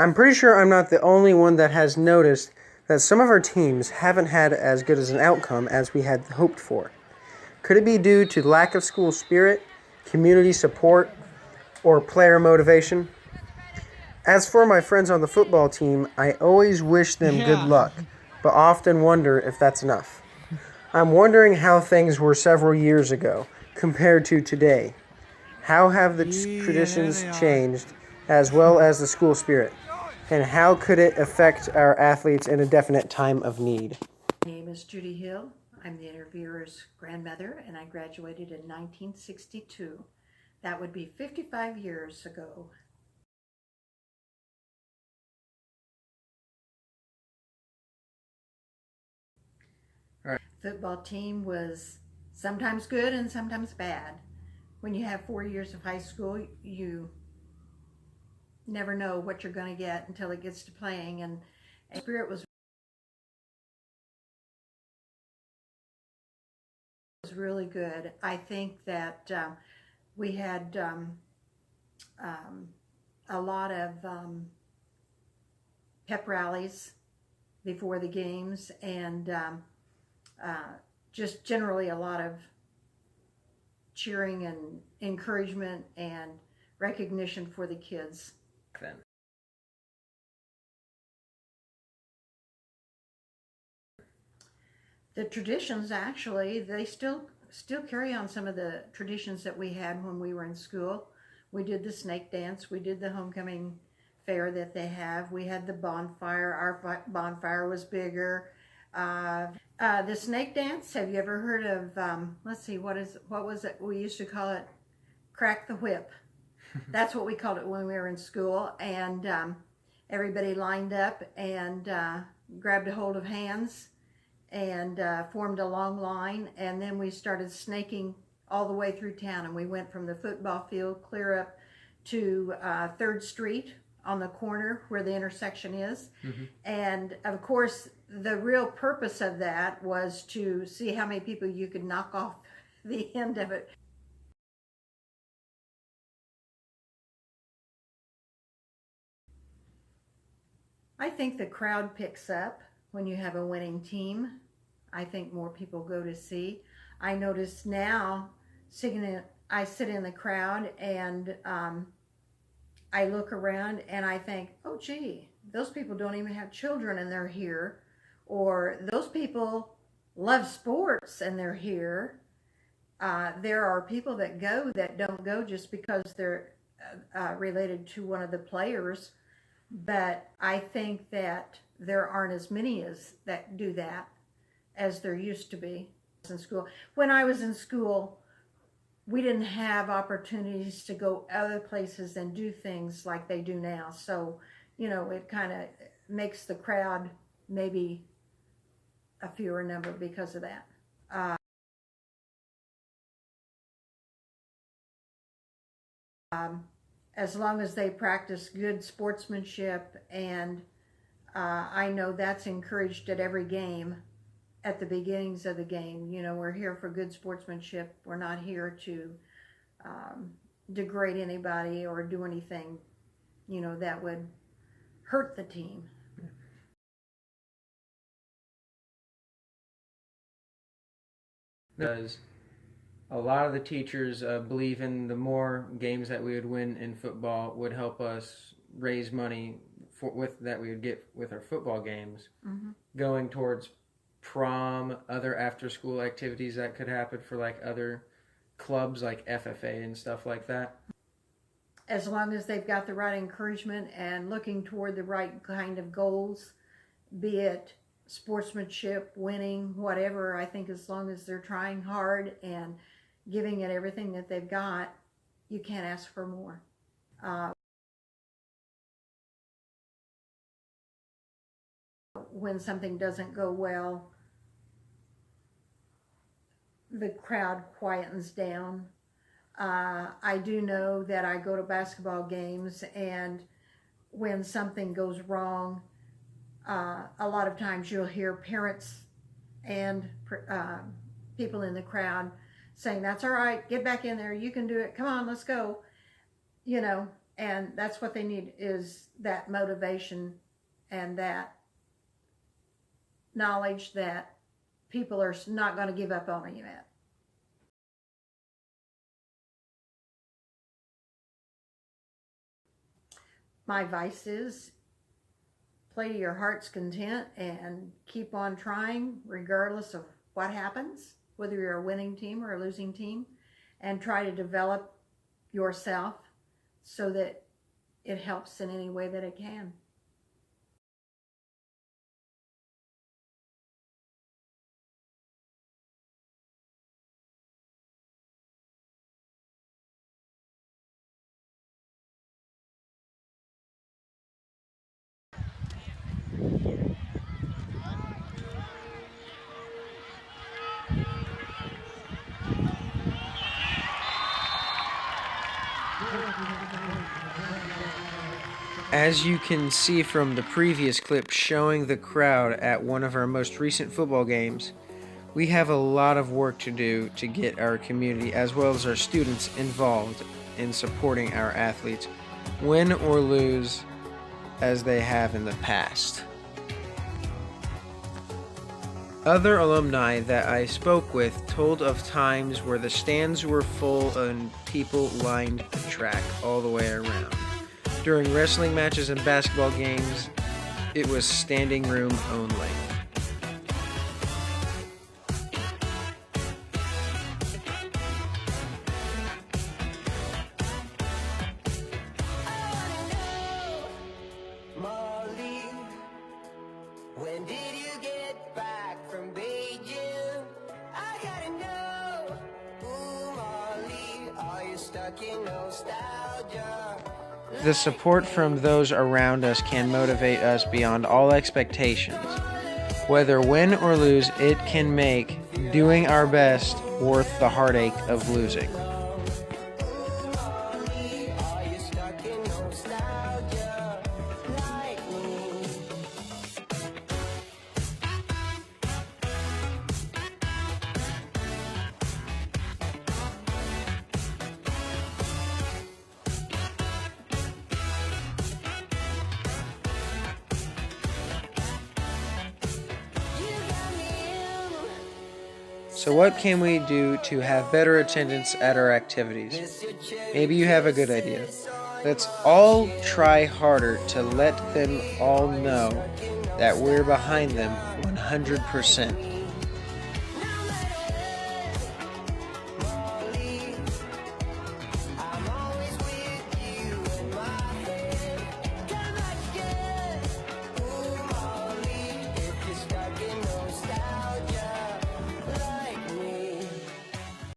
I'm pretty sure I'm not the only one that has noticed that some of our teams haven't had as good as an outcome as we had hoped for. Could it be due to lack of school spirit, community support, or player motivation? As for my friends on the football team, I always wish them good luck, but often wonder if that's enough. I'm wondering how things were several years ago compared to today. How have the traditions changed as well as the school spirit? And how could it affect our athletes in a definite time of need? My name is Judy Hill. I'm the interviewer's grandmother, and I graduated in 1962. That would be 55 years ago. All right. Football team was sometimes good and sometimes bad. When you have 4 years of high school, you never know what you're going to get until it gets to playing, and spirit was really good. I think that we had a lot of pep rallies before the games, and just generally a lot of cheering and encouragement and recognition for the kids. Then. The traditions, actually, they still carry on some of the traditions that we had when we were in school. We did the snake dance. We did the homecoming fair that they have. We had the bonfire. Our bonfire was bigger. The snake dance, have you ever heard of, let's see, what was it? We used to call it crack the whip. That's what we called it when we were in school. And everybody lined up and grabbed a hold of hands and formed a long line, and then we started snaking all the way through town, and we went from the football field clear up to 3rd Street on the corner where the intersection is. Mm-hmm. And of course the real purpose of that was to see how many people you could knock off the end of it. I think the crowd picks up when you have a winning team. I think more people go to see. I notice now, I sit in the crowd and I look around and I think, oh gee, those people don't even have children and they're here. Or those people love sports and they're here. There are people that go that don't go just because they're related to one of the players. But I think that there aren't as many as that do that as there used to be in school. When I was in school, we didn't have opportunities to go other places and do things like they do now. So, it kind of makes the crowd maybe a fewer number because of that. As long as they practice good sportsmanship, and I know that's encouraged at every game, at the beginnings of the game. We're here for good sportsmanship. We're not here to degrade anybody or do anything, that would hurt the team. Because a lot of the teachers believe in the more games that we would win in football would help us raise money that we would get with our football games, mm-hmm. going towards prom, other after school activities that could happen for like other clubs like FFA and stuff like that. As long as they've got the right encouragement and looking toward the right kind of goals, be it sportsmanship, winning, whatever, I think as long as they're trying hard and giving it everything that they've got, you can't ask for more. When something doesn't go well, the crowd quietens down. I do know that I go to basketball games, and when something goes wrong, a lot of times you'll hear parents and people in the crowd saying, "That's all right, get back in there, you can do it, come on, let's go." And that's what they need, is that motivation and that knowledge that people are not going to give up on you yet. My advice is play to your heart's content and keep on trying regardless of what happens, whether you're a winning team or a losing team, and try to develop yourself so that it helps in any way that it can. As you can see from the previous clip showing the crowd at one of our most recent football games, we have a lot of work to do to get our community as well as our students involved in supporting our athletes, win or lose as they have in the past. Other alumni that I spoke with told of times where the stands were full and people lined the track all the way around. During wrestling matches and basketball games, it was standing room only. When did you get back from Beijing? I gotta know. Ooh, Molly, are you stuck in nostalgia? The support from those around us can motivate us beyond all expectations. Whether win or lose, it can make doing our best worth the heartache of losing. Are you stuck in nostalgia like me? So what can we do to have better attendance at our activities? Maybe you have a good idea. Let's all try harder to let them all know that we're behind them 100%.